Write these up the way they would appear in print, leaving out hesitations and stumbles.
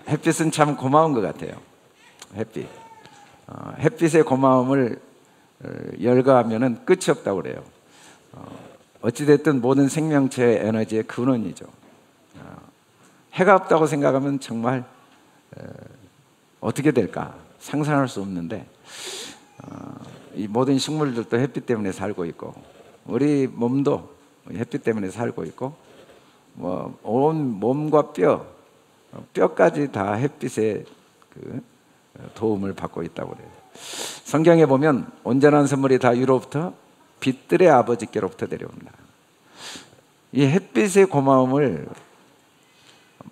햇빛은 참 고마운 것 같아요. 햇빛. 햇빛의 고마움을 열거하면은 끝이 없다고 그래요. 어찌됐든 모든 생명체의 에너지의 근원이죠. 해가 없다고 생각하면 정말 어떻게 될까 상상할 수 없는데, 이 모든 식물들도 햇빛 때문에 살고 있고, 우리 몸도 햇빛 때문에 살고 있고, 온 몸과 뼈까지 다 햇빛의 그 도움을 받고 있다고 그래요. 성경에 보면 온전한 선물이 다 위로부터 빛들의 아버지께로부터 내려옵니다. 이 햇빛의 고마움을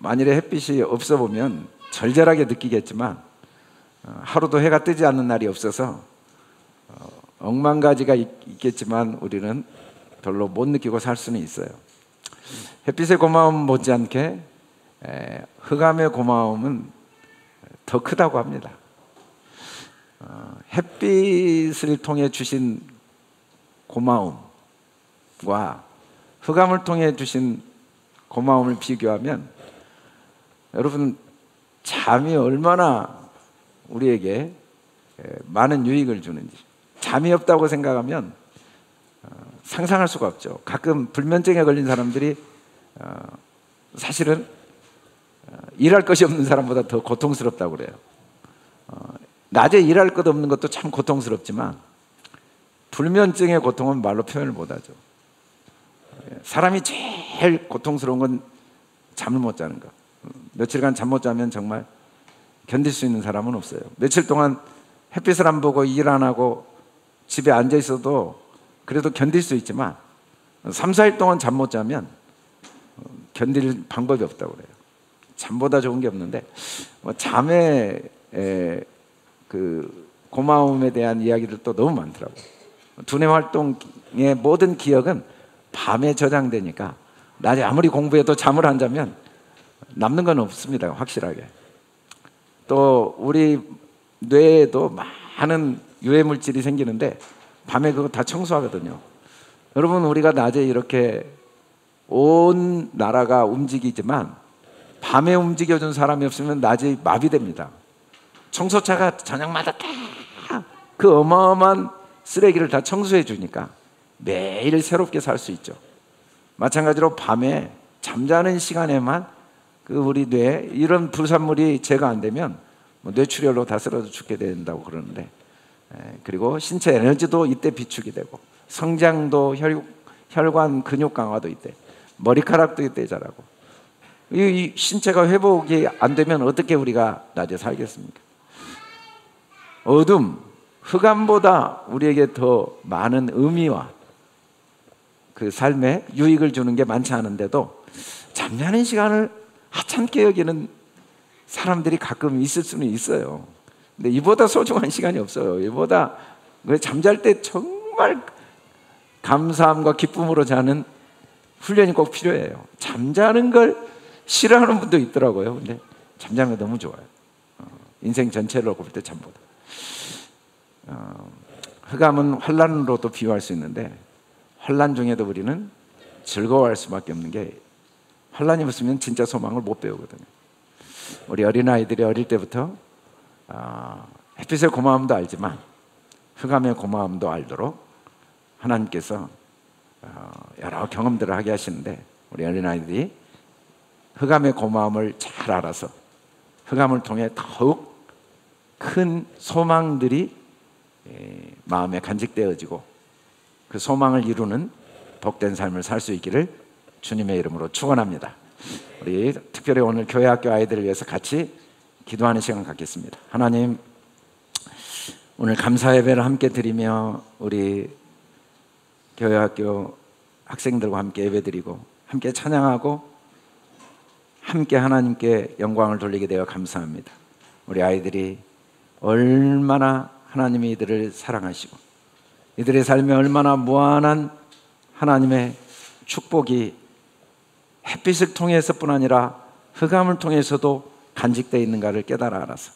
만일에 햇빛이 없어 보면 절절하게 느끼겠지만, 하루도 해가 뜨지 않는 날이 없어서 억만 가지가 있겠지만 우리는 별로 못 느끼고 살 수는 있어요. 햇빛의 고마움 못지않게 흑암의 고마움은 더 크다고 합니다. 햇빛을 통해 주신 고마움과 흑암을 통해 주신 고마움을 비교하면, 여러분, 잠이 얼마나 우리에게 많은 유익을 주는지, 잠이 없다고 생각하면 상상할 수가 없죠. 가끔 불면증에 걸린 사람들이 사실은 일할 것이 없는 사람보다 더 고통스럽다고 그래요. 낮에 일할 것 없는 것도 참 고통스럽지만 불면증의 고통은 말로 표현을 못하죠. 사람이 제일 고통스러운 건 잠을 못 자는 거. 며칠간 잠 못 자면 정말 견딜 수 있는 사람은 없어요. 며칠 동안 햇빛을 안 보고 일 안 하고 집에 앉아 있어도 그래도 견딜 수 있지만 3, 4일 동안 잠 못 자면 견딜 방법이 없다고 그래요. 잠보다 좋은 게 없는데, 잠의 그 고마움에 대한 이야기들도 너무 많더라고요. 두뇌 활동의 모든 기억은 밤에 저장되니까 낮에 아무리 공부해도 잠을 안 자면 남는 건 없습니다. 확실하게. 또 우리 뇌에도 많은 유해 물질이 생기는데 밤에 그거 다 청소하거든요. 여러분, 우리가 낮에 이렇게 온 나라가 움직이지만 밤에 움직여준 사람이 없으면 낮에 마비됩니다. 청소차가 저녁마다 다 그 어마어마한 쓰레기를 다 청소해 주니까 매일 새롭게 살 수 있죠. 마찬가지로 밤에 잠자는 시간에만 그 우리 뇌에 이런 불순물이 제거 안 되면 뇌출혈로 다 쓰러져 죽게 된다고 그러는데, 그리고 신체 에너지도 이때 비축이 되고, 성장도 혈관 근육 강화도 이때, 머리카락도 이때 자라고, 이 신체가 회복이 안 되면 어떻게 우리가 낮에 살겠습니까? 어둠, 흑암보다 우리에게 더 많은 의미와 그 삶에 유익을 주는 게 많지 않은데도 잠자는 시간을 하찮게 여기는 사람들이 가끔 있을 수는 있어요. 근데 이보다 소중한 시간이 없어요. 이보다 잠잘 때 정말 감사함과 기쁨으로 자는 훈련이 꼭 필요해요. 잠자는 걸 싫어하는 분도 있더라고요. 근데 잠자는 게 너무 좋아요. 인생 전체로 볼 때 잠보다. 흑암은 환란으로도 비유할 수 있는데, 환란 중에도 우리는 즐거워할 수밖에 없는 게, 환란이 없으면 진짜 소망을 못 배우거든요. 우리 어린아이들이 어릴 때부터 햇빛의 고마움도 알지만 흑암의 고마움도 알도록 하나님께서 여러 경험들을 하게 하시는데, 우리 어린아이들이 흑암의 고마움을 잘 알아서 흑암을 통해 더욱 큰 소망들이 마음에 간직되어지고 그 소망을 이루는 복된 삶을 살 수 있기를 주님의 이름으로 축원합니다. 우리 특별히 오늘 교회학교 아이들을 위해서 같이 기도하는 시간 갖겠습니다. 하나님, 오늘 감사 예배를 함께 드리며 우리 교회학교 학생들과 함께 예배드리고 함께 찬양하고 함께 하나님께 영광을 돌리게 되어 감사합니다. 우리 아이들이 얼마나 하나님이 이들을 사랑하시고 이들의 삶에 얼마나 무한한 하나님의 축복이 햇빛을 통해서뿐 아니라 흑암을 통해서도 간직되어 있는가를 깨달아 알아서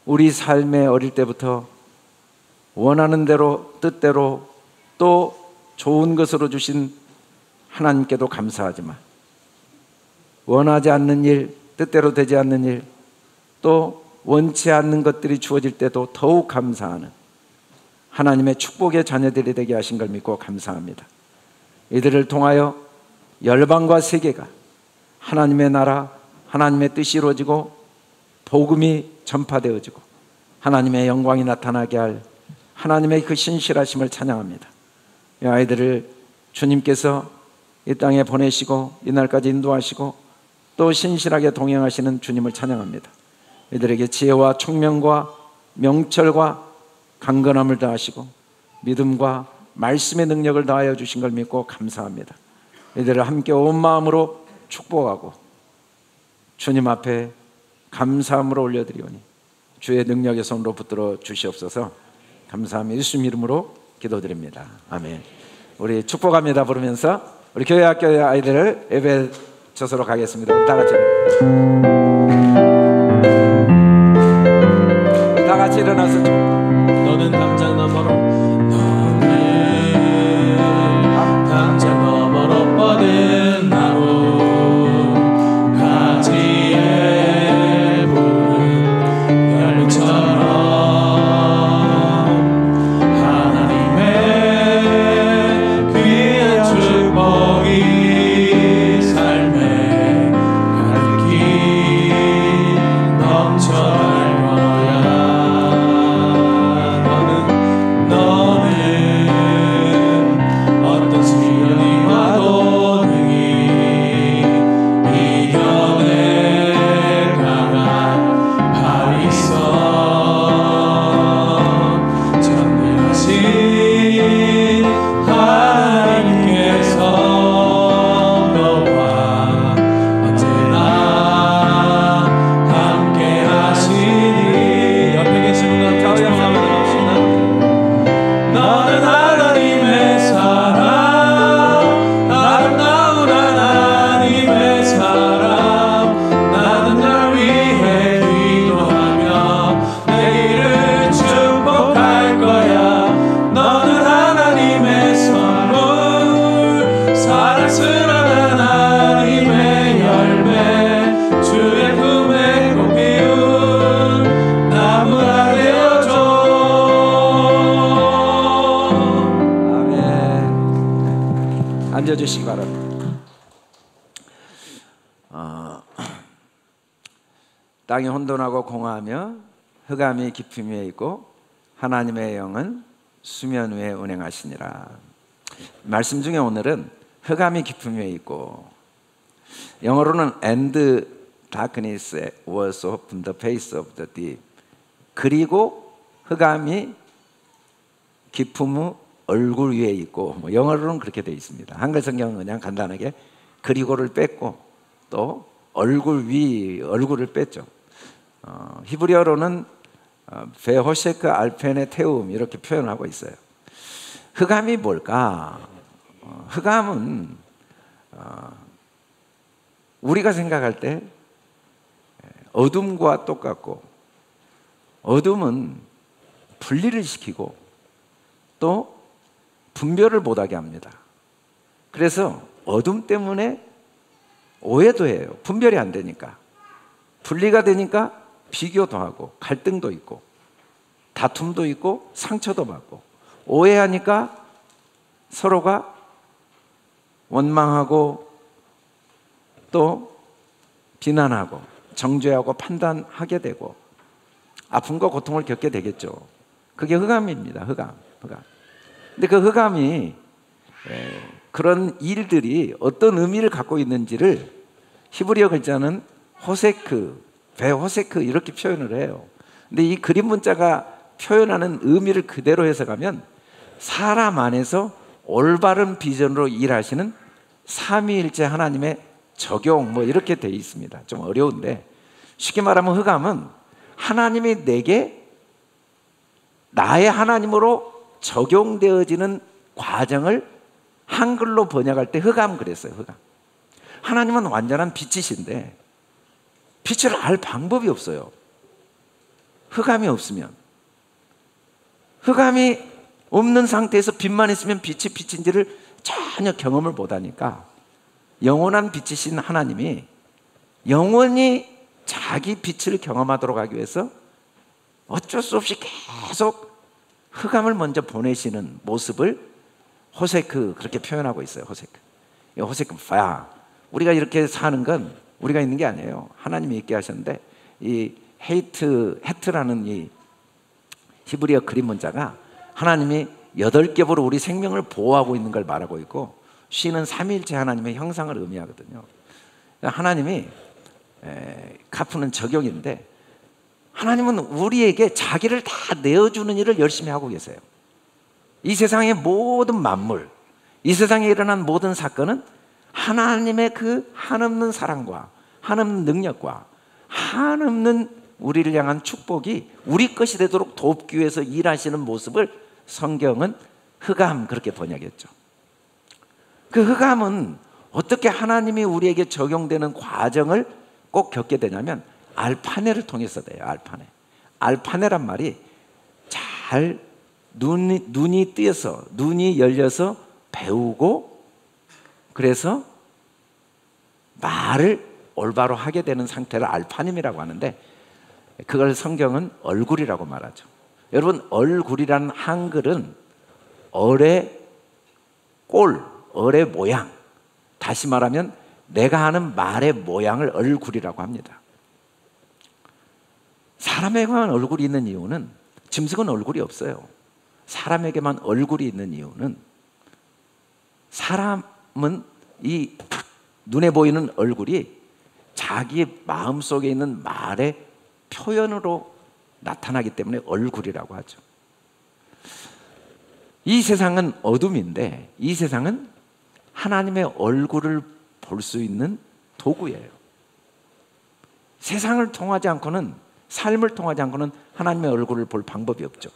우리 삶의 어릴 때부터 원하는 대로 뜻대로 또 좋은 것으로 주신 하나님께도 감사하지만 원하지 않는 일, 뜻대로 되지 않는 일, 또 원치 않는 것들이 주어질 때도 더욱 감사하는 하나님의 축복의 자녀들이 되게 하신 걸 믿고 감사합니다. 이들을 통하여 열방과 세계가 하나님의 나라, 하나님의 뜻이 이루어지고 복음이 전파되어지고 하나님의 영광이 나타나게 할 하나님의 그 신실하심을 찬양합니다. 이 아이들을 주님께서 이 땅에 보내시고 이날까지 인도하시고 또 신실하게 동행하시는 주님을 찬양합니다. 이들에게 지혜와 총명과 명철과 강건함을 더하시고 믿음과 말씀의 능력을 더하여 주신 걸 믿고 감사합니다. 이들을 함께 온 마음으로 축복하고 주님 앞에 감사함으로 올려드리오니 주의 능력의 손으로 붙들어 주시옵소서. 감사합니다. 예수님 이름으로 기도드립니다. 아멘. 우리 축복합니다 부르면서 우리 교회 학교의 아이들을 예배 저서로 가겠습니다. 우리 다 같이 일어나서 너는 당장 너머로 뻗은 나무 가지에 부른 열처럼 하나님의 귀한 축복이 삶에 가득히 넘쳐날 거야. 너는 어떤 시련이 와도 능히 이겨낼 강한 팔이 있어. 전능하신 하나님께서 너와 언제나 함께 하시니. 옆에 계신 분과 함께 축복하며 나갑시다. 너는 하나님의 사랑, 아름다운 하나님의 사랑. 나는 널 위해 기도하며 내일을 축복할 거야. 너는 하나님의 선물, 사랑스러운 하나님의 열매, 주의 품에 꽃 피운 나무라 되어줘. 아멘. 앉아주시기 바랍니다. 땅이 혼돈하고 공허하며 흑암이 깊음 위에 있고 하나님의 영은 수면 위에 운행하시니라. 말씀 중에 오늘은 흑암이 깊음 위에 있고, 영어로는 and darkness was upon the face of the deep. 그리고 흑암이 깊음 후 얼굴 위에 있고, 영어로는 그렇게 되어 있습니다. 한글 성경은 그냥 간단하게 그리고를 뺐고 또 얼굴을 뺐죠. 히브리어로는 베호셰크 알펜의 태움 이렇게 표현하고 있어요. 흑암이 뭘까? 흑암은 우리가 생각할 때 어둠과 똑같고, 어둠은 분리를 시키고 또 분별을 못하게 합니다. 그래서 어둠 때문에 오해도 해요. 분별이 안 되니까. 분리가 되니까 비교도 하고 갈등도 있고 다툼도 있고 상처도 받고, 오해하니까 서로가 원망하고 또 비난하고 정죄하고 판단하게 되고 아픔과 고통을 겪게 되겠죠. 그게 흑암입니다. 흑암. 근데 그 흑암이 그런 일들이 어떤 의미를 갖고 있는지를 히브리어 글자는 호세크, 베호세크 이렇게 표현을 해요. 근데 이 그림 문자가 표현하는 의미를 그대로 해석하면 사람 안에서 올바른 비전으로 일하시는 삼위일체 하나님의 적용 이렇게 되어 있습니다. 좀 어려운데 쉽게 말하면 흑암은 하나님이 내게 나의 하나님으로 적용되어지는 과정을 한글로 번역할 때 흑암 그랬어요. 흑암. 하나님은 완전한 빛이신데 빛을 알 방법이 없어요. 흑암이 없으면. 흑암이 없는 상태에서 빛만 있으면 빛이 빛인지를 전혀 경험을 못하니까 영원한 빛이신 하나님이 영원히 자기 빛을 경험하도록 하기 위해서 어쩔 수 없이 계속 흑암을 먼저 보내시는 모습을 호세크 그렇게 표현하고 있어요. 호세크 야, 우리가 이렇게 사는 건 우리가 있는 게 아니에요. 하나님이 있게 하셨는데, 이 헤트라는 이 히브리어 그림 문자가 하나님이 8겹으로 우리 생명을 보호하고 있는 걸 말하고 있고, 쉬는 삼위일체 하나님의 형상을 의미하거든요. 하나님이 카프는 적용인데, 하나님은 우리에게 자기를 다 내어주는 일을 열심히 하고 계세요. 이 세상의 모든 만물, 이 세상에 일어난 모든 사건은 하나님의 그 한없는 사랑과 한없는 능력과 한없는 우리를 향한 축복이 우리 것이 되도록 돕기 위해서 일하시는 모습을 성경은 흑암 그렇게 번역했죠. 그 흑암은 어떻게 하나님이 우리에게 적용되는 과정을 꼭 겪게 되냐면 알파네를 통해서 돼요. 알파네란 말이 잘 눈이 뜨여서, 눈이 열려서 배우고, 그래서 말을 올바로 하게 되는 상태를 알파님이라고 하는데, 그걸 성경은 얼굴이라고 말하죠. 여러분, 얼굴이라는 한글은 얼의 꼴, 얼의 모양, 다시 말하면 내가 하는 말의 모양을 얼굴이라고 합니다. 사람에게만 얼굴이 있는 이유는, 짐승은 얼굴이 없어요. 사람에게만 얼굴이 있는 이유는, 사람은 이 눈에 보이는 얼굴이 자기의 마음속에 있는 말의 표현으로 나타나기 때문에 얼굴이라고 하죠. 이 세상은 어둠인데, 이 세상은 하나님의 얼굴을 볼 수 있는 도구예요. 세상을 통하지 않고는, 삶을 통하지 않고는 하나님의 얼굴을 볼 방법이 없죠.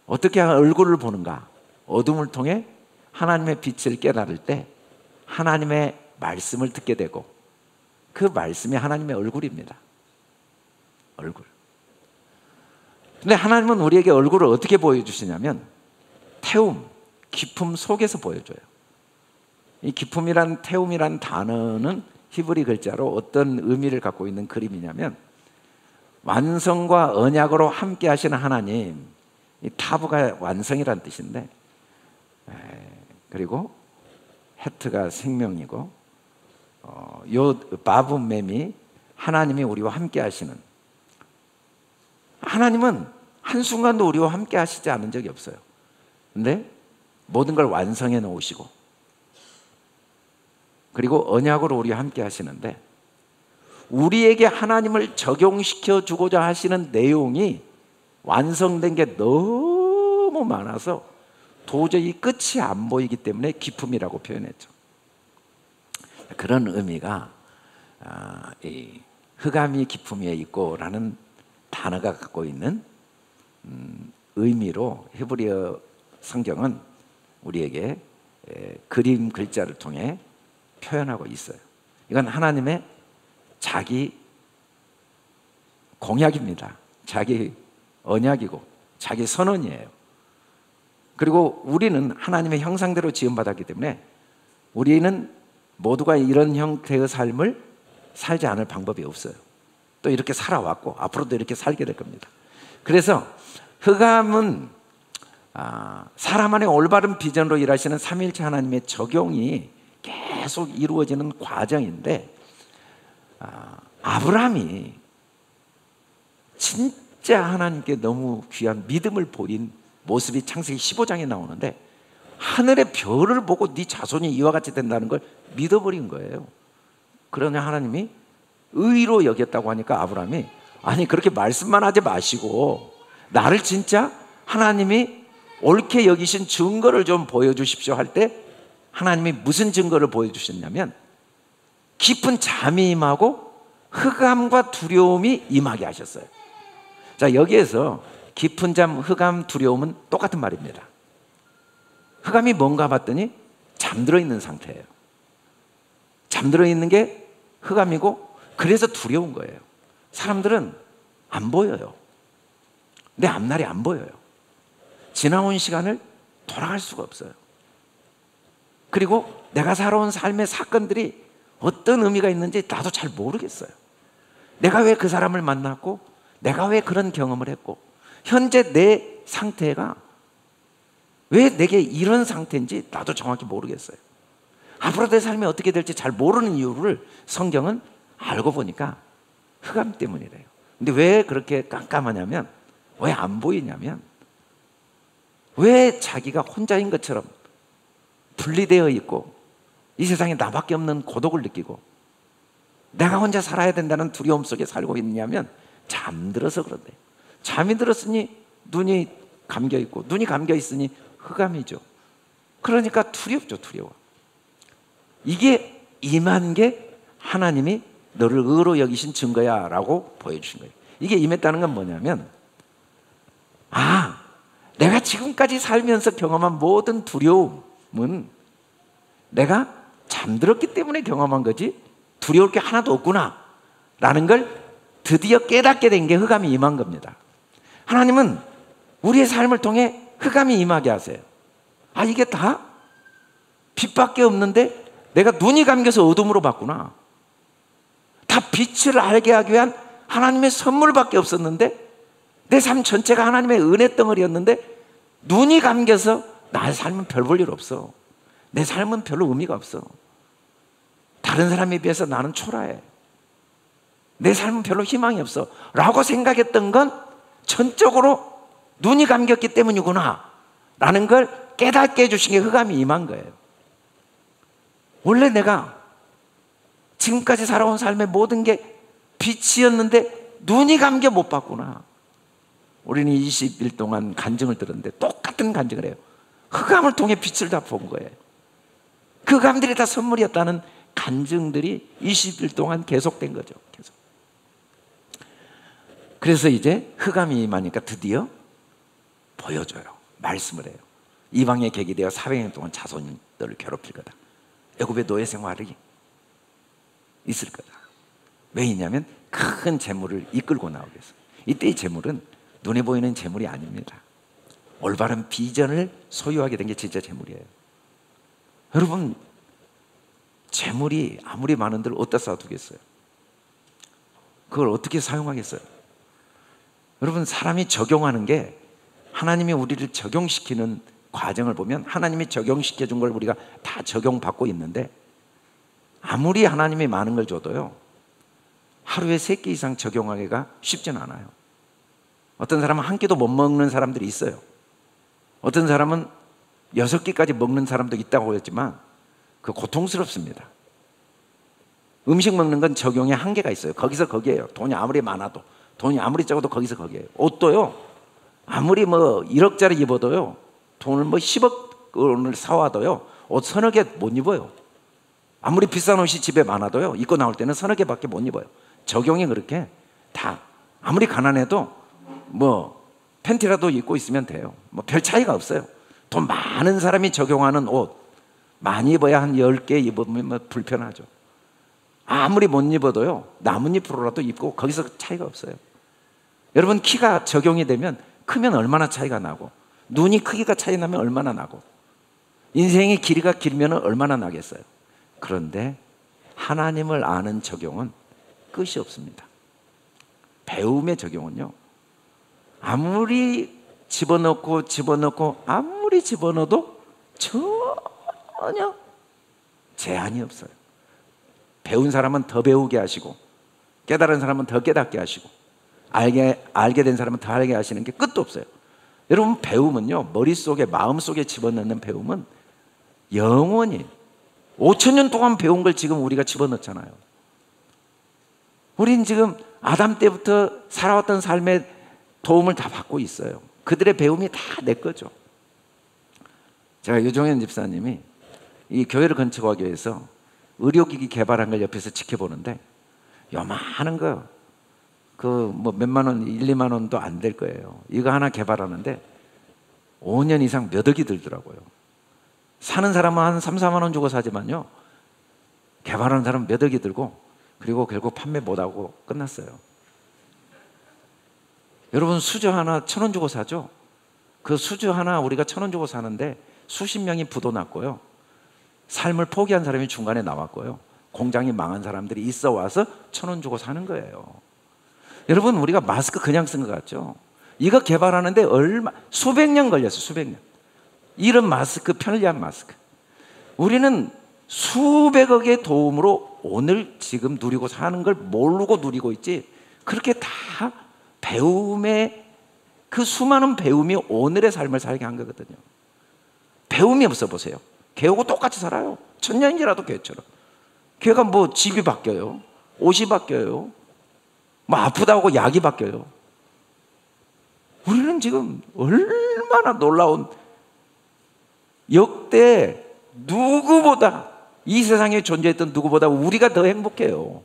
어떻게 얼굴을 보는가? 어둠을 통해 하나님의 빛을 깨달을 때 하나님의 말씀을 듣게 되고, 그 말씀이 하나님의 얼굴입니다. 얼굴. 근데 하나님은 우리에게 얼굴을 어떻게 보여주시냐면 태움, 기쁨 속에서 보여줘요. 이 기쁨이란, 태움이란 단어는 히브리 글자로 어떤 의미를 갖고 있는 그림이냐면, 완성과 언약으로 함께 하시는 하나님, 이 타브가 완성이란 뜻인데, 그리고 헤트가 생명이고, 요 바브mem이 하나님이 우리와 함께 하시는, 하나님은 한순간도 우리와 함께 하시지 않은 적이 없어요. 근데 모든 걸 완성해 놓으시고, 그리고 언약으로 우리와 함께 하시는데, 우리에게 하나님을 적용시켜 주고자 하시는 내용이 완성된 게 너무 많아서 도저히 끝이 안 보이기 때문에 기쁨이라고 표현했죠. 그런 의미가 이 흑암이 기쁨에 있고라는 단어가 갖고 있는 의미로 히브리어 성경은 우리에게 그림 글자를 통해 표현하고 있어요. 이건 하나님의 자기 공약입니다. 자기 언약이고 자기 선언이에요. 그리고 우리는 하나님의 형상대로 지음받았기 때문에 우리는 모두가 이런 형태의 삶을 살지 않을 방법이 없어요. 또 이렇게 살아왔고 앞으로도 이렇게 살게 될 겁니다. 그래서 흑암은 사람 안에 올바른 비전으로 일하시는 삼위일체 하나님의 적용이 계속 이루어지는 과정인데, 아브라함이 진짜 하나님께 너무 귀한 믿음을 보인 모습이 창세기 15장에 나오는데, 하늘의 별을 보고 네 자손이 이와 같이 된다는 걸 믿어버린 거예요. 그러냐 하나님이 의로 여겼다고 하니까 아브라함이, 아니 그렇게 말씀만 하지 마시고 나를 진짜 하나님이 옳게 여기신 증거를 좀 보여주십시오 할 때, 하나님이 무슨 증거를 보여주셨냐면 깊은 잠이 임하고 흑암과 두려움이 임하게 하셨어요. 자, 여기에서 깊은 잠, 흑암, 두려움은 똑같은 말입니다. 흑암이 뭔가 봤더니 잠들어 있는 상태예요. 잠들어 있는 게 흑암이고, 그래서 두려운 거예요. 사람들은 안 보여요. 내 앞날이 안 보여요. 지나온 시간을 돌아갈 수가 없어요. 그리고 내가 살아온 삶의 사건들이 어떤 의미가 있는지 나도 잘 모르겠어요. 내가 왜 그 사람을 만났고 내가 왜 그런 경험을 했고 현재 내 상태가 왜 내게 이런 상태인지 나도 정확히 모르겠어요. 앞으로 내 삶이 어떻게 될지 잘 모르는 이유를 성경은 알고 보니까 흑암 때문이래요. 근데 왜 그렇게 깜깜하냐면, 왜 안 보이냐면, 왜 자기가 혼자인 것처럼 분리되어 있고 이 세상에 나밖에 없는 고독을 느끼고 내가 혼자 살아야 된다는 두려움 속에 살고 있냐면 잠들어서 그런데, 잠이 들었으니 눈이 감겨 있고 눈이 감겨 있으니 흑암이죠. 그러니까 두렵죠. 두려워. 이게 임한 게 하나님이 너를 의로 여기신 증거야 라고 보여주신 거예요. 이게 임했다는 건 뭐냐면, 내가 지금까지 살면서 경험한 모든 두려움은 내가 잠들었기 때문에 경험한 거지 두려울 게 하나도 없구나 라는 걸 드디어 깨닫게 된 게 흑암이 임한 겁니다. 하나님은 우리의 삶을 통해 흑암이 임하게 하세요. 이게 다 빛밖에 없는데 내가 눈이 감겨서 어둠으로 봤구나. 다 빛을 알게 하기 위한 하나님의 선물밖에 없었는데 내 삶 전체가 하나님의 은혜 덩어리였는데 눈이 감겨서 나의 삶은 별 볼 일 없어. 내 삶은 별로 의미가 없어. 다른 사람에 비해서 나는 초라해. 내 삶은 별로 희망이 없어 라고 생각했던 건 전적으로 눈이 감겼기 때문이구나 라는 걸 깨닫게 해주신 게 흑암이 임한 거예요. 원래 내가 지금까지 살아온 삶의 모든 게 빛이었는데 눈이 감겨 못 봤구나. 우리는 20일 동안 간증을 들었는데 똑같은 간증을 해요. 흑암을 통해 빛을 다 본 거예요. 그 흑암들이 다 선물이었다는 간증들이 20일 동안 계속된 거죠. 계속. 그래서 이제 흑암이 임하니까 드디어 보여줘요. 말씀을 해요. 이방의 객이 되어 400년 동안 자손들을 괴롭힐 거다. 애굽의 노예 생활이 있을 거다. 왜 있냐면 큰 재물을 이끌고 나오겠어. 이때의 재물은 눈에 보이는 재물이 아닙니다. 올바른 비전을 소유하게 된 게 진짜 재물이에요. 여러분, 재물이 아무리 많은들 어디다 쏴두겠어요? 그걸 어떻게 사용하겠어요? 여러분, 사람이 적용하는 게, 하나님이 우리를 적용시키는 과정을 보면 하나님이 적용시켜 준 걸 우리가 다 적용받고 있는데, 아무리 하나님이 많은 걸 줘도요 하루에 3끼 이상 적용하기가 쉽진 않아요. 어떤 사람은 한 끼도 못 먹는 사람들이 있어요. 어떤 사람은 6끼까지 먹는 사람도 있다고 했지만 그 고통스럽습니다. 음식 먹는 건 적용에 한계가 있어요. 거기서 거기에요. 돈이 아무리 많아도, 돈이 아무리 적어도 거기서 거기에요. 옷도요, 아무리 1억짜리 입어도요, 돈을 10억 원을 사와도요 옷 서너 개 못 입어요. 아무리 비싼 옷이 집에 많아도요 입고 나올 때는 서너 개밖에 못 입어요. 적용이 그렇게 다, 아무리 가난해도 팬티라도 입고 있으면 돼요. 별 차이가 없어요. 돈 많은 사람이 적용하는 옷 많이 입어야 한 10개 입으면 불편하죠. 아무리 못 입어도요 나뭇잎으로라도 입고 거기서 차이가 없어요. 여러분, 키가 적용이 되면 크면 얼마나 차이가 나고, 눈이 크기가 차이 나면 얼마나 나고, 인생의 길이가 길면 얼마나 나겠어요. 그런데 하나님을 아는 적용은 끝이 없습니다. 배움의 적용은요, 아무리 집어넣고 아무리 집어넣어도 전혀 제한이 없어요. 배운 사람은 더 배우게 하시고, 깨달은 사람은 더 깨닫게 하시고, 알게 된 사람은 더 알게 하시는 게 끝도 없어요. 여러분, 배움은요, 머릿속에, 마음속에 집어넣는 배움은 영원히 5,000년 동안 배운 걸 지금 우리가 집어넣잖아요. 우린 지금 아담 때부터 살아왔던 삶의 도움을 다 받고 있어요. 그들의 배움이 다 내 거죠. 제가 유종현 집사님이 이 교회를 건축하기 위해서 의료기기 개발한 걸 옆에서 지켜보는데, 요만한 거, 몇만 원, 1, 2만 원도 안 될 거예요. 이거 하나 개발하는데 5년 이상 몇 억이 들더라고요. 사는 사람은 한 3, 4만 원 주고 사지만요, 개발하는 사람은 몇 억이 들고, 그리고 결국 판매 못하고 끝났어요. 여러분, 수저 하나 1,000원 주고 사죠? 그 수저 하나 우리가 1,000원 주고 사는데 수십 명이 부도 났고요, 삶을 포기한 사람이 중간에 나왔고요, 공장이 망한 사람들이 있어 와서 1,000원 주고 사는 거예요. 여러분, 우리가 마스크 그냥 쓴 것 같죠? 이거 개발하는데 수백 년 걸렸어요. 수백 년. 이런 마스크, 편리한 마스크. 우리는 수백억의 도움으로 오늘 지금 누리고 사는 걸 모르고 누리고 있지, 그렇게 다 배움의 그 수많은 배움이 오늘의 삶을 살게 한 거거든요. 배움이 없어 보세요. 개하고 똑같이 살아요. 천년이라도 개처럼. 개가 뭐 집이 바뀌어요, 옷이 바뀌어요, 뭐 아프다고 약이 바뀌어요. 우리는 지금 얼마나 놀라운, 역대 누구보다, 이 세상에 존재했던 누구보다 우리가 더 행복해요.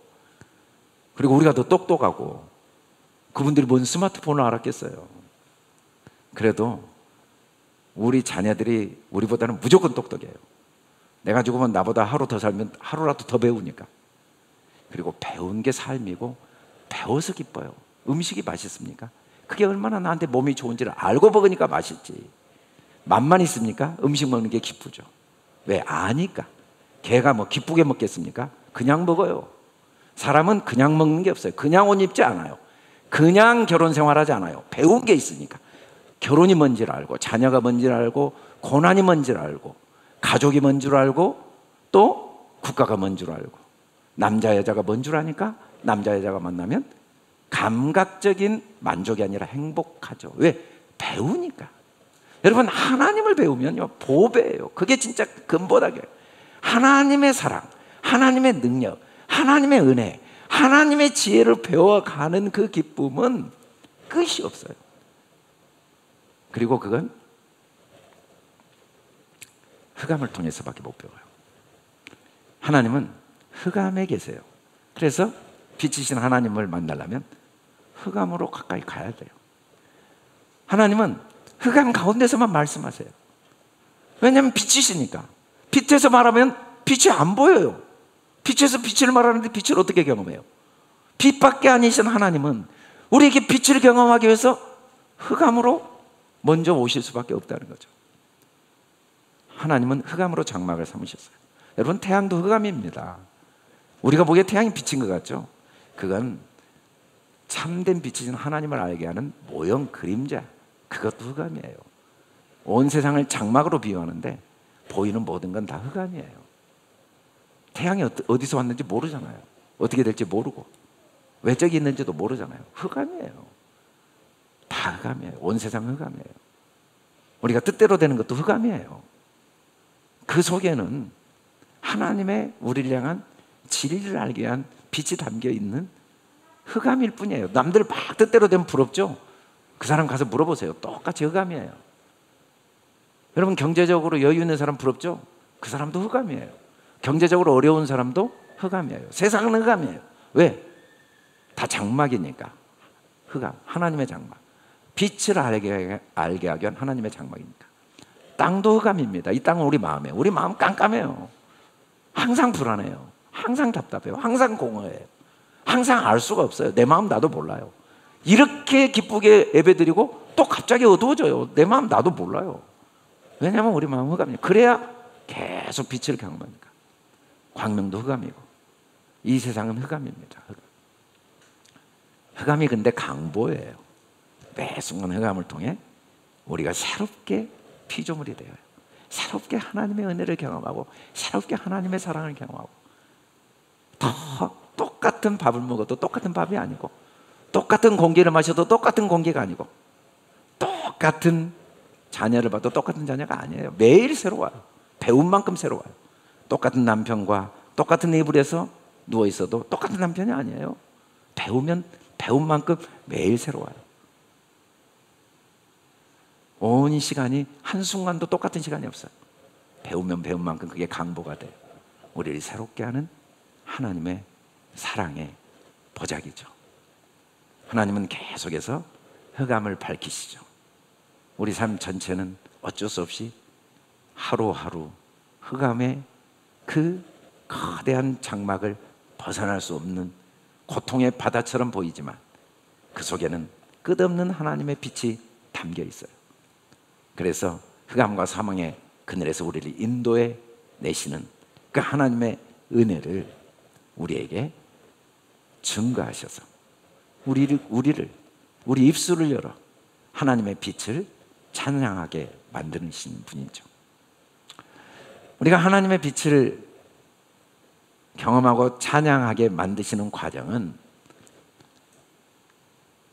그리고 우리가 더 똑똑하고. 그분들이 뭔 스마트폰을 알았겠어요. 그래도 우리 자녀들이 우리보다는 무조건 똑똑해요. 내가 죽으면 나보다 하루 더 살면 하루라도 더 배우니까. 그리고 배운 게 삶이고, 배워서 기뻐요. 음식이 맛있습니까? 그게 얼마나 나한테 몸이 좋은지를 알고 먹으니까 맛있지. 맛만 있습니까? 음식 먹는 게 기쁘죠. 왜? 아니까. 개가 뭐 기쁘게 먹겠습니까? 그냥 먹어요. 사람은 그냥 먹는 게 없어요. 그냥 옷 입지 않아요. 그냥 결혼 생활하지 않아요. 배운 게 있으니까. 결혼이 뭔지를 알고, 자녀가 뭔지를 알고, 고난이 뭔지를 알고, 가족이 뭔 줄 알고, 또 국가가 뭔 줄 알고. 남자 여자가 뭔 줄 아니까 남자 여자가 만나면 감각적인 만족이 아니라 행복하죠. 왜? 배우니까. 여러분, 하나님을 배우면요 보배예요. 그게 진짜 근본하게 하나님의 사랑, 하나님의 능력, 하나님의 은혜, 하나님의 지혜를 배워가는 그 기쁨은 끝이 없어요. 그리고 그건 흑암을 통해서밖에 못 배워요. 하나님은 흑암에 계세요. 그래서 빛이신 하나님을 만나려면 흑암으로 가까이 가야 돼요. 하나님은 흑암 가운데서만 말씀하세요. 왜냐하면 빛이시니까. 빛에서 말하면 빛이 안 보여요. 빛에서 빛을 말하는데 빛을 어떻게 경험해요? 빛밖에 아니신 하나님은 우리에게 빛을 경험하기 위해서 흑암으로 먼저 오실 수밖에 없다는 거죠. 하나님은 흑암으로 장막을 삼으셨어요. 여러분, 태양도 흑암입니다. 우리가 보기에 태양이 빛인 것 같죠? 그건 참된 빛이신 하나님을 알게 하는 모형 그림자, 그것도 흑암이에요. 온 세상을 장막으로 비유하는데 보이는 모든 건 다 흑암이에요. 태양이 어디서 왔는지 모르잖아요. 어떻게 될지 모르고 외적이 있는지도 모르잖아요. 흑암이에요. 다 흑암이에요. 온 세상 흑암이에요. 우리가 뜻대로 되는 것도 흑암이에요. 그 속에는 하나님의 우리를 향한 진리를 알게 위한 빛이 담겨 있는 흑암일 뿐이에요. 남들 막 뜻대로 되면 부럽죠? 그 사람 가서 물어보세요. 똑같이 흑암이에요. 여러분, 경제적으로 여유 있는 사람 부럽죠? 그 사람도 흑암이에요. 경제적으로 어려운 사람도 흑암이에요. 세상은 흑암이에요. 왜? 다 장막이니까. 흑암, 하나님의 장막. 빛을 알게 하기 위한 하나님의 장막이니까. 땅도 흑암입니다. 이 땅은 우리 마음이에요. 우리 마음 깜깜해요. 항상 불안해요. 항상 답답해요. 항상 공허해요. 항상 알 수가 없어요. 내 마음 나도 몰라요. 이렇게 기쁘게 예배드리고 또 갑자기 어두워져요. 내 마음 나도 몰라요. 왜냐하면 우리 마음은 흑암이에요. 그래야 계속 빛을 경험하니까. 광명도 흑암이고 이 세상은 흑암입니다. 흑암이 근데 강보예요. 매 순간 흑암을 통해 우리가 새롭게 피조물이 되어요. 새롭게 하나님의 은혜를 경험하고 새롭게 하나님의 사랑을 경험하고 더 똑같은 밥을 먹어도 똑같은 밥이 아니고 똑같은 공기를 마셔도 똑같은 공기가 아니고 똑같은 자녀를 봐도 똑같은 자녀가 아니에요. 매일 새로워요. 배운 만큼 새로워요. 똑같은 남편과 똑같은 이불에서 누워있어도 똑같은 남편이 아니에요. 배우면 배운 만큼 매일 새로워요. 온 시간이 한순간도 똑같은 시간이 없어요. 배우면 배운 만큼 그게 강보가 돼요. 우리를 새롭게 하는 하나님의 사랑의 보자기죠. 하나님은 계속해서 흑암을 밝히시죠. 우리 삶 전체는 어쩔 수 없이 하루하루 흑암의 그 거대한 장막을 벗어날 수 없는 고통의 바다처럼 보이지만 그 속에는 끝없는 하나님의 빛이 담겨 있어요. 그래서 흑암과 사망의 그늘에서 우리를 인도해 내시는 그 하나님의 은혜를 우리에게 증거하셔서 우리 입술을 열어 하나님의 빛을 찬양하게 만드시는 분이죠. 우리가 하나님의 빛을 경험하고 찬양하게 만드시는 과정은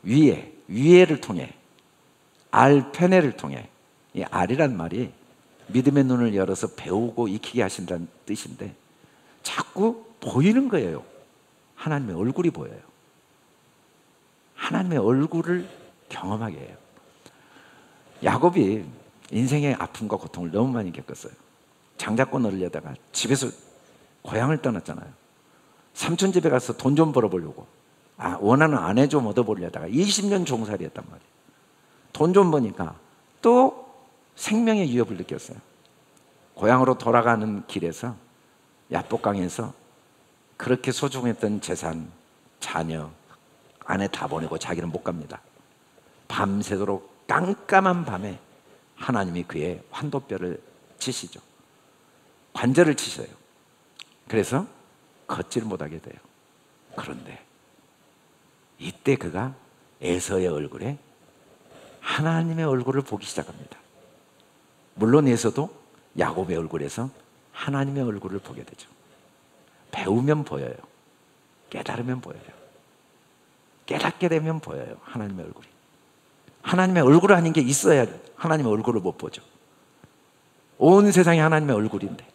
위에를 통해, 알페네를 통해, 이 알이란 말이 믿음의 눈을 열어서 배우고 익히게 하신다는 뜻인데, 자꾸 보이는 거예요. 하나님의 얼굴이 보여요. 하나님의 얼굴을 경험하게 해요. 야곱이 인생의 아픔과 고통을 너무 많이 겪었어요. 장자권 얻으려다가 집에서 고향을 떠났잖아요. 삼촌 집에 가서 돈 좀 벌어보려고, 원하는 아내 좀 얻어보려다가 20년 종살이 했단 말이에요. 돈 좀 버니까 또 생명의 위협을 느꼈어요. 고향으로 돌아가는 길에서 야복강에서 그렇게 소중했던 재산, 자녀, 아내 다 보내고 자기는 못 갑니다. 밤새도록 깜깜한 밤에 하나님이 그의 환도뼈를 치시죠. 관절을 치셔요. 그래서 걷지를 못하게 돼요. 그런데 이때 그가 에서의 얼굴에 하나님의 얼굴을 보기 시작합니다. 물론 에서도 야곱의 얼굴에서 하나님의 얼굴을 보게 되죠. 배우면 보여요. 깨달으면 보여요. 깨닫게 되면 보여요. 하나님의 얼굴이. 하나님의 얼굴 아닌 게 있어야 하나님의 얼굴을 못 보죠. 온 세상이 하나님의 얼굴인데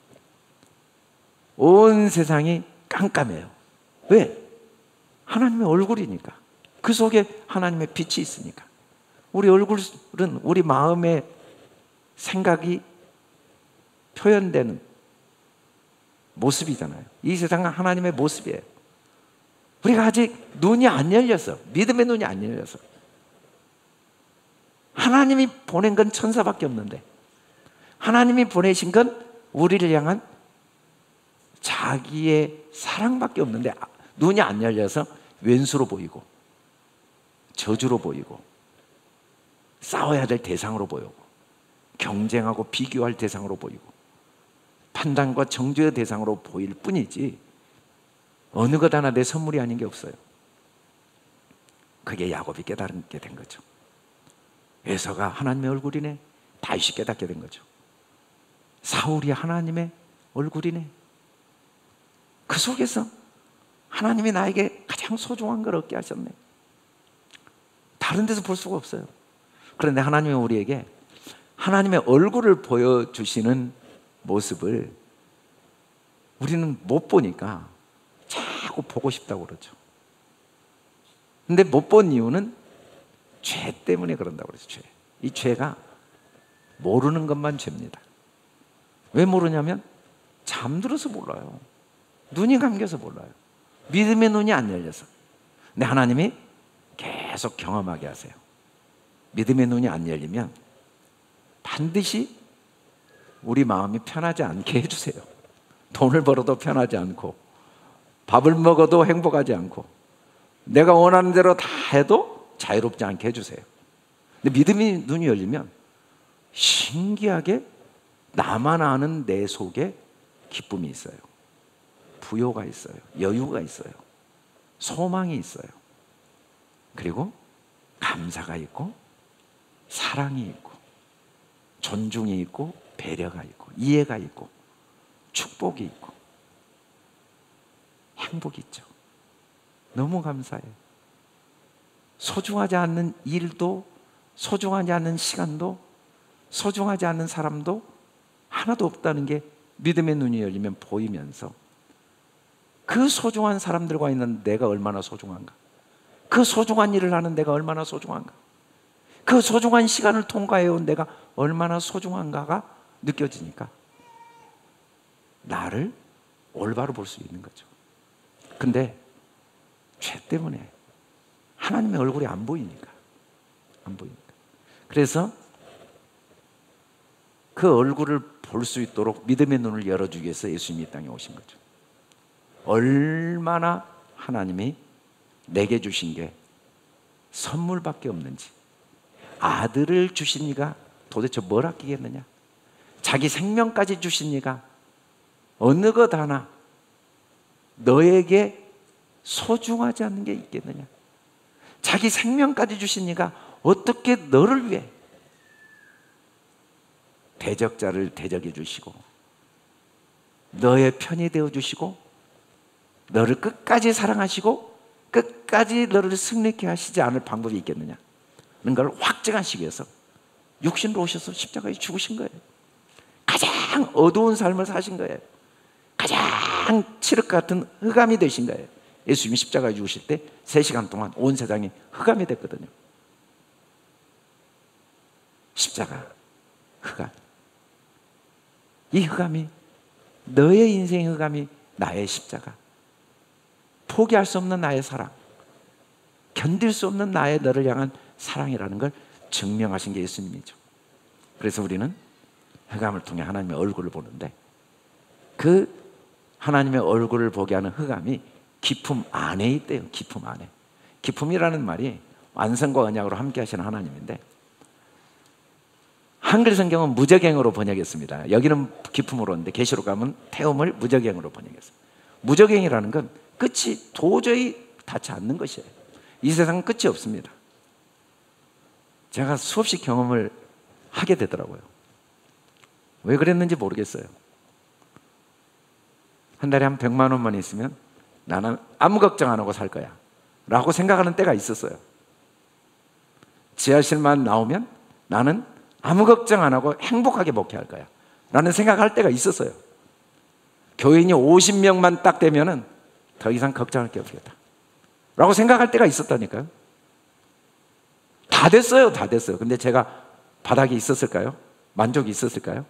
온 세상이 깜깜해요. 왜? 하나님의 얼굴이니까. 그 속에 하나님의 빛이 있으니까. 우리 얼굴은 우리 마음의 생각이 표현되는 모습이잖아요. 이 세상은 하나님의 모습이에요. 우리가 아직 눈이 안 열려서, 믿음의 눈이 안 열려서, 하나님이 보낸 건 천사밖에 없는데, 하나님이 보내신 건 우리를 향한 자기의 사랑밖에 없는데, 눈이 안 열려서 왼수로 보이고 저주로 보이고 싸워야 될 대상으로 보이고 경쟁하고 비교할 대상으로 보이고 판단과 정죄의 대상으로 보일 뿐이지 어느 것 하나 내 선물이 아닌 게 없어요. 그게 야곱이 깨닫게 된 거죠. 에서가 하나님의 얼굴이네. 다윗이 깨닫게 된 거죠. 사울이 하나님의 얼굴이네. 그 속에서 하나님이 나에게 가장 소중한 걸 얻게 하셨네. 다른 데서 볼 수가 없어요. 그런데 하나님은 우리에게 하나님의 얼굴을 보여주시는 모습을 우리는 못 보니까 자꾸 보고 싶다고 그러죠. 근데 못 본 이유는 죄 때문에 그런다고 그러죠. 죄. 이 죄가 모르는 것만 죄입니다. 왜 모르냐면 잠들어서 몰라요. 눈이 감겨서 몰라요. 믿음의 눈이 안 열려서. 근데 하나님이 계속 경험하게 하세요. 믿음의 눈이 안 열리면 반드시 우리 마음이 편하지 않게 해주세요. 돈을 벌어도 편하지 않고 밥을 먹어도 행복하지 않고 내가 원하는 대로 다 해도 자유롭지 않게 해주세요. 근데 믿음의 눈이 열리면 신기하게 나만 아는 내 속에 기쁨이 있어요. 부요가 있어요. 여유가 있어요. 소망이 있어요. 그리고 감사가 있고 사랑이 있고 존중이 있고 배려가 있고 이해가 있고 축복이 있고 행복이 있죠. 너무 감사해요. 소중하지 않는 일도 소중하지 않는 시간도 소중하지 않는 사람도 하나도 없다는 게 믿음의 눈이 열리면 보이면서 그 소중한 사람들과 있는 내가 얼마나 소중한가, 그 소중한 일을 하는 내가 얼마나 소중한가, 그 소중한 시간을 통과해온 내가 얼마나 소중한가가 느껴지니까 나를 올바로 볼 수 있는 거죠. 근데 죄 때문에 하나님의 얼굴이 안 보이니까. 그래서 그 얼굴을 볼 수 있도록 믿음의 눈을 열어주기 위해서 예수님이 이 땅에 오신 거죠. 얼마나 하나님이 내게 주신 게 선물밖에 없는지, 아들을 주신 이가 도대체 뭘 아끼겠느냐, 자기 생명까지 주신 이가 어느 것 하나 너에게 소중하지 않는 게 있겠느냐? 자기 생명까지 주신 이가 어떻게 너를 위해 대적자를 대적해 주시고 너의 편이 되어 주시고 너를 끝까지 사랑하시고 끝까지 너를 승리케 하시지 않을 방법이 있겠느냐? 그런 걸 확증하시기 위해서 육신으로 오셔서 십자가에 죽으신 거예요. 가장 어두운 삶을 사신 거예요. 가장 칠흑 같은 흑암이 되신 거예요. 예수님이 십자가에 죽으실 때 3시간 동안 온 세상이 흑암이 됐거든요. 십자가, 흑암. 이 흑암이, 너의 인생의 흑암이 나의 십자가, 포기할 수 없는 나의 사랑, 견딜 수 없는 나의 너를 향한 사랑이라는 걸 증명하신 게 예수님이죠. 그래서 우리는 흑암을 통해 하나님의 얼굴을 보는데, 그 하나님의 얼굴을 보게 하는 흑암이 기품 안에 있대요. 기품 안에. 기품이라는 말이 완성과 언약으로 함께 하시는 하나님인데, 한글 성경은 무적행으로 번역했습니다. 여기는 기품으로 했는데 계시록 가면 태움을 무적행으로 번역했어요. 무적행이라는 건 끝이 도저히 닿지 않는 것이에요. 이 세상은 끝이 없습니다. 제가 수없이 경험을 하게 되더라고요. 왜 그랬는지 모르겠어요. 한 달에 한 100만 원만 있으면 나는 아무 걱정 안 하고 살 거야 라고 생각하는 때가 있었어요. 지하실만 나오면 나는 아무 걱정 안 하고 행복하게 목회할 거야 라는 생각할 때가 있었어요. 교인이 50명만 딱 되면은 더 이상 걱정할 게 없겠다 라고 생각할 때가 있었다니까요. 다 됐어요. 다 됐어요. 근데 제가 바닥에 있었을까요? 만족이 있었을까요?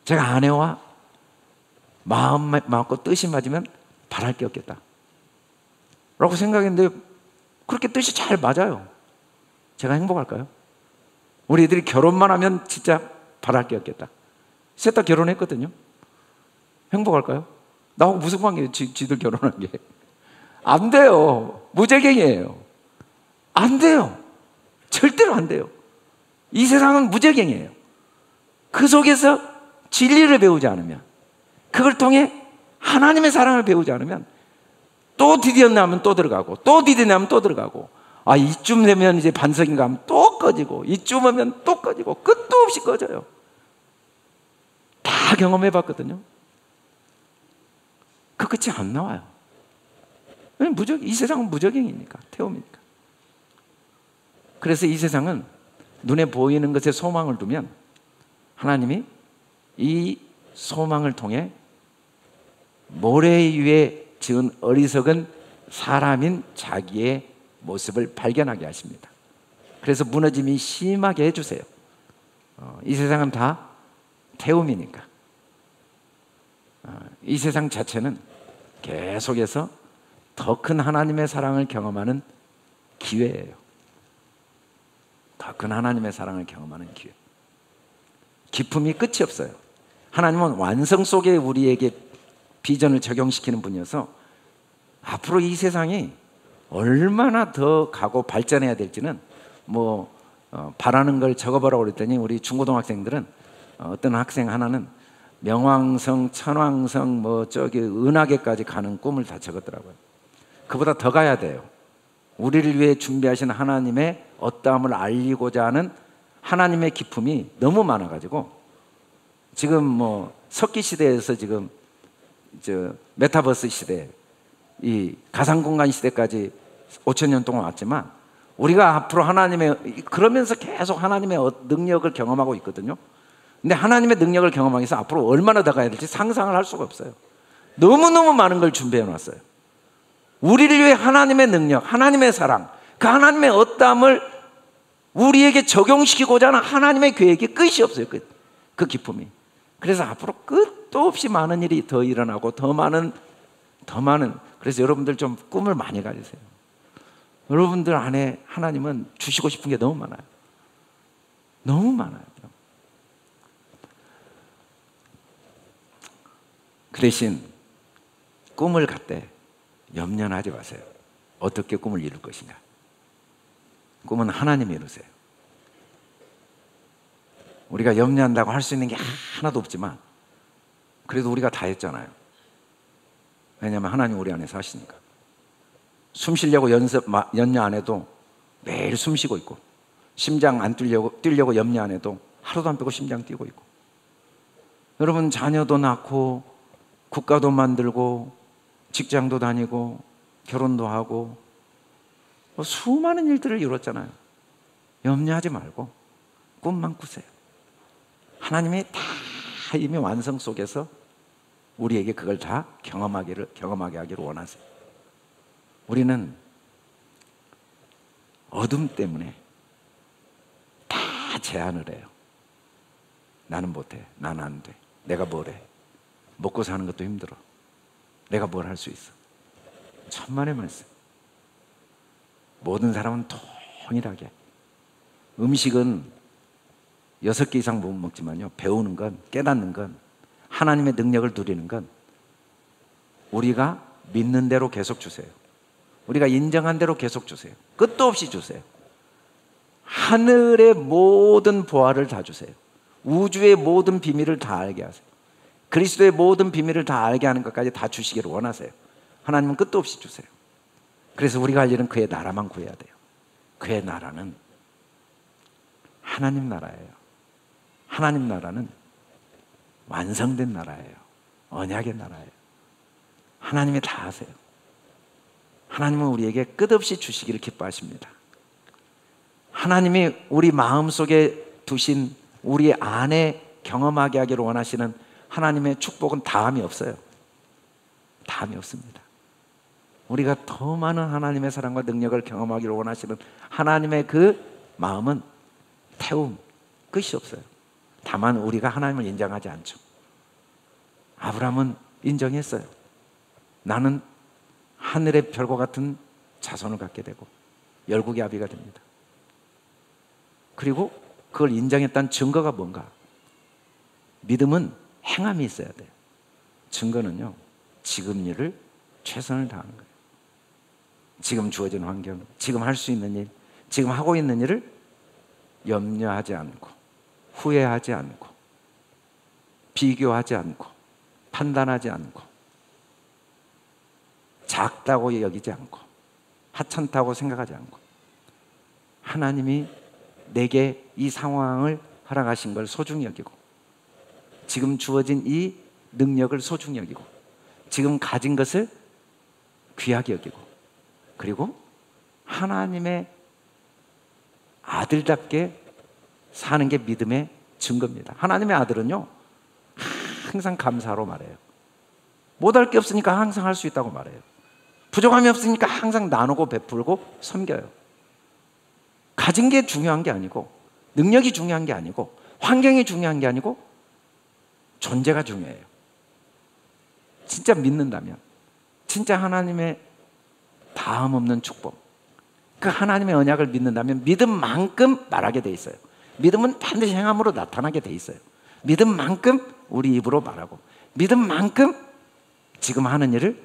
제가 아내와 마음과 뜻이 맞으면 바랄 게 없겠다 라고 생각했는데 그렇게 뜻이 잘 맞아요. 제가 행복할까요? 우리 애들이 결혼만 하면 진짜 바랄 게 없겠다. 셋 다 결혼했거든요. 행복할까요? 나하고 무슨 관계예요? 지들 결혼한 게. 안 돼요. 무적행이에요. 안 돼요. 절대로 안 돼요. 이 세상은 무적행이에요. 그 속에서 진리를 배우지 않으면, 그걸 통해 하나님의 사랑을 배우지 않으면 또 디디었나면 또 들어가고 또 디디었나면 또 들어가고, 아 이쯤 되면 이제 반석인가 하면 또 꺼지고 이쯤 하면 또 꺼지고 끝도 없이 꺼져요. 다 경험해 봤거든요. 그 끝이 안 나와요. 이 세상은 무적행이니까, 태움이니까. 그래서 이 세상은 눈에 보이는 것에 소망을 두면 하나님이 이 소망을 통해 모래 위에 지은 어리석은 사람인 자기의 모습을 발견하게 하십니다. 그래서 무너짐이 심하게 해주세요. 이 세상은 다 태움이니까. 이 세상 자체는 계속해서 더 큰 하나님의 사랑을 경험하는 기회예요. 더 큰 하나님의 사랑을 경험하는 기회. 기품이 끝이 없어요. 하나님은 완성 속에 우리에게 비전을 적용시키는 분이어서 앞으로 이 세상이 얼마나 더 가고 발전해야 될지는 바라는 걸 적어보라고 그랬더니 우리 중고등학생들은 어떤 학생 하나는 명왕성, 천왕성, 은하계까지 가는 꿈을 다 적었더라고요. 그보다 더 가야 돼요. 우리를 위해 준비하신 하나님의 어떠함을 알리고자 하는 하나님의 기품이 너무 많아가지고 지금 석기 시대에서 지금 메타버스 시대, 이 가상공간 시대까지 5,000년 동안 왔지만 우리가 앞으로 그러면서 계속 하나님의 능력을 경험하고 있거든요. 근데 하나님의 능력을 경험하기 위해서 앞으로 얼마나 더 가야 될지 상상을 할 수가 없어요. 너무너무 많은 걸 준비해 놨어요. 우리를 위해 하나님의 능력, 하나님의 사랑, 그 하나님의 어떠함을 우리에게 적용시키고자 하는 하나님의 계획이 끝이 없어요. 그 기쁨이. 그래서 앞으로 끝도 없이 많은 일이 더 일어나고 더 많은 그래서 여러분들 좀 꿈을 많이 가지세요. 여러분들 안에 하나님은 주시고 싶은 게 너무 많아요. 너무 많아요. 그 대신 꿈을 갖되 염려는 하지 마세요. 어떻게 꿈을 이룰 것인가. 꿈은 하나님이 이루세요. 우리가 염려한다고 할 수 있는 게 하나도 없지만 그래도 우리가 다 했잖아요. 왜냐하면 하나님 우리 안에 사시니까. 숨 쉬려고 연여 안 해도 매일 숨 쉬고 있고, 심장 안 뛰려고 염려 안 해도 하루도 안 빼고 심장 뛰고 있고, 여러분 자녀도 낳고 국가도 만들고 직장도 다니고 결혼도 하고 수많은 일들을 이뤘잖아요. 염려하지 말고 꿈만 꾸세요. 하나님이 다 이미 완성 속에서 우리에게 그걸 다 경험하게 하기를 원하세요. 우리는 어둠 때문에 다 제한을 해요. 나는 못해, 나는 안 돼, 내가 뭘 해, 먹고 사는 것도 힘들어, 내가 뭘 할 수 있어. 천만의 말씀. 모든 사람은 동일하게 음식은 6개 이상 못 먹지만요, 배우는 건, 깨닫는 건, 하나님의 능력을 누리는 건 우리가 믿는 대로 계속 주세요. 우리가 인정한 대로 계속 주세요. 끝도 없이 주세요. 하늘의 모든 보화를 다 주세요. 우주의 모든 비밀을 다 알게 하세요. 그리스도의 모든 비밀을 다 알게 하는 것까지 다 주시기를 원하세요. 하나님은 끝도 없이 주세요. 그래서 우리가 할 일은 그의 나라만 구해야 돼요. 그의 나라는 하나님 나라예요. 하나님 나라는 완성된 나라예요. 언약의 나라예요. 하나님이 다 하세요. 하나님은 우리에게 끝없이 주시기를 기뻐하십니다. 하나님이 우리 마음속에 두신, 우리 안에 경험하게 하기를 원하시는 하나님의 축복은 다함이 없어요. 다함이 없습니다. 우리가 더 많은 하나님의 사랑과 능력을 경험하기를 원하시는 하나님의 그 마음은 태움, 끝이 없어요. 다만 우리가 하나님을 인정하지 않죠. 아브라함은 인정했어요. 나는 하늘의 별과 같은 자손을 갖게 되고 열국의 아비가 됩니다. 그리고 그걸 인정했다는 증거가 뭔가? 믿음은 행함이 있어야 돼요. 증거는요, 지금 일을 최선을 다하는 거예요. 지금 주어진 환경, 지금 할 수 있는 일, 지금 하고 있는 일을 염려하지 않고, 후회하지 않고, 비교하지 않고, 판단하지 않고, 작다고 여기지 않고, 하찮다고 생각하지 않고, 하나님이 내게 이 상황을 허락하신 걸 소중히 여기고, 지금 주어진 이 능력을 소중히 여기고, 지금 가진 것을 귀하게 여기고, 그리고 하나님의 아들답게 사는 게 믿음의 증거입니다. 하나님의 아들은요, 항상 감사로 말해요. 못할 게 없으니까 항상 할 수 있다고 말해요. 부족함이 없으니까 항상 나누고 베풀고 섬겨요. 가진 게 중요한 게 아니고, 능력이 중요한 게 아니고, 환경이 중요한 게 아니고, 존재가 중요해요. 진짜 믿는다면, 진짜 하나님의 다음 없는 축복, 그 하나님의 언약을 믿는다면 믿음만큼 말하게 돼 있어요. 믿음은 반드시 행함으로 나타나게 돼 있어요. 믿음만큼 우리 입으로 말하고, 믿음만큼 지금 하는 일을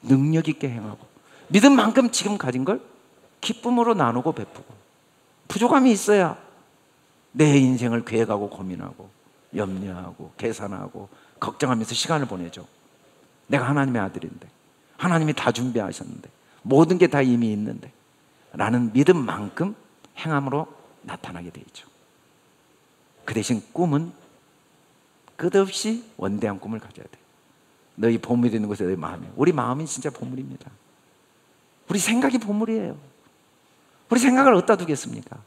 능력 있게 행하고, 믿음만큼 지금 가진 걸 기쁨으로 나누고 베푸고. 부족함이 있어야 내 인생을 계획하고 고민하고 염려하고 계산하고 걱정하면서 시간을 보내죠. 내가 하나님의 아들인데, 하나님이 다 준비하셨는데, 모든 게 다 이미 있는데 라는 믿음만큼 행함으로 나타나게 돼 있죠. 그 대신 꿈은 끝없이 원대한 꿈을 가져야 돼요. 너희 보물이 있는 곳에 너희 마음이, 우리 마음이 진짜 보물입니다. 우리 생각이 보물이에요. 우리 생각을 어디다 두겠습니까?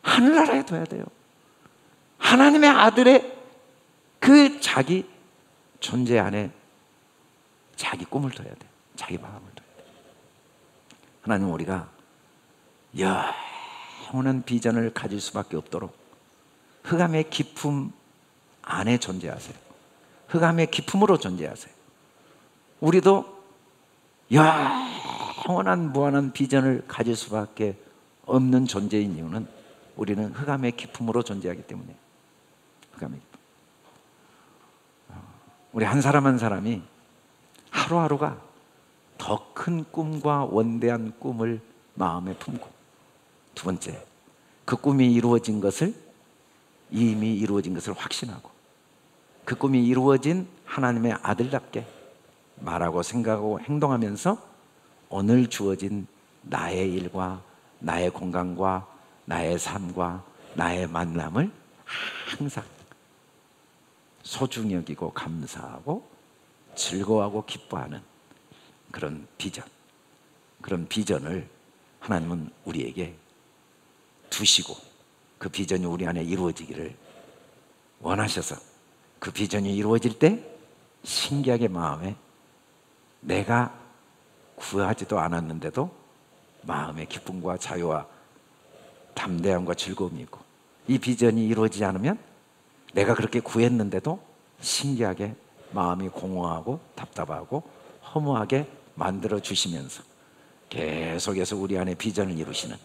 하늘나라에 둬야 돼요. 하나님의 아들의 그 자기 존재 안에 자기 꿈을 둬야 돼요. 자기 마음을 둬야 돼요. 하나님은 우리가 영원한 비전을 가질 수밖에 없도록 흑암의 깊음 안에 존재하세요. 흑암의 깊음으로 존재하세요. 우리도 영원한 무한한 비전을 가질 수밖에 없는 존재인 이유는 우리는 흑암의 깊음으로 존재하기 때문에. 흑암의 깊음. 우리 한 사람 한 사람이 하루하루가 더 큰 꿈과 원대한 꿈을 마음에 품고, 두 번째, 그 꿈이 이루어진 것을, 이미 이루어진 것을 확신하고, 그 꿈이 이루어진 하나님의 아들답게 말하고 생각하고 행동하면서 오늘 주어진 나의 일과 나의 건강과 나의 삶과 나의 만남을 항상 소중히 여기고 감사하고 즐거워하고 기뻐하는 그런 비전, 그런 비전을 하나님은 우리에게 두시고 그 비전이 우리 안에 이루어지기를 원하셔서 그 비전이 이루어질 때 신기하게 마음에 내가 구하지도 않았는데도 마음의 기쁨과 자유와 담대함과 즐거움이 있고, 이 비전이 이루어지지 않으면 내가 그렇게 구했는데도 신기하게 마음이 공허하고 답답하고 허무하게 만들어 주시면서 계속해서 우리 안에 비전을 이루시는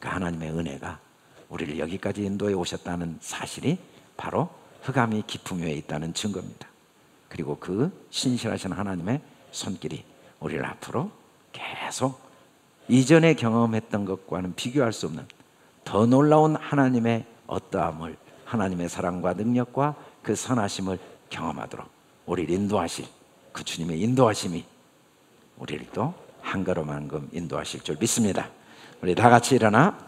그 하나님의 은혜가 우리를 여기까지 인도해 오셨다는 사실이 바로 흑암이 깊음 위에 있다는 증거입니다. 그리고 그 신실하신 하나님의 손길이 우리를 앞으로 계속 이전에 경험했던 것과는 비교할 수 없는 더 놀라운 하나님의 어떠함을, 하나님의 사랑과 능력과 그 선하심을 경험하도록 우리를 인도하실 그 주님의 인도하심이 우리를 또 한 걸음 한 걸음 인도하실 줄 믿습니다. 우리 다 같이 일어나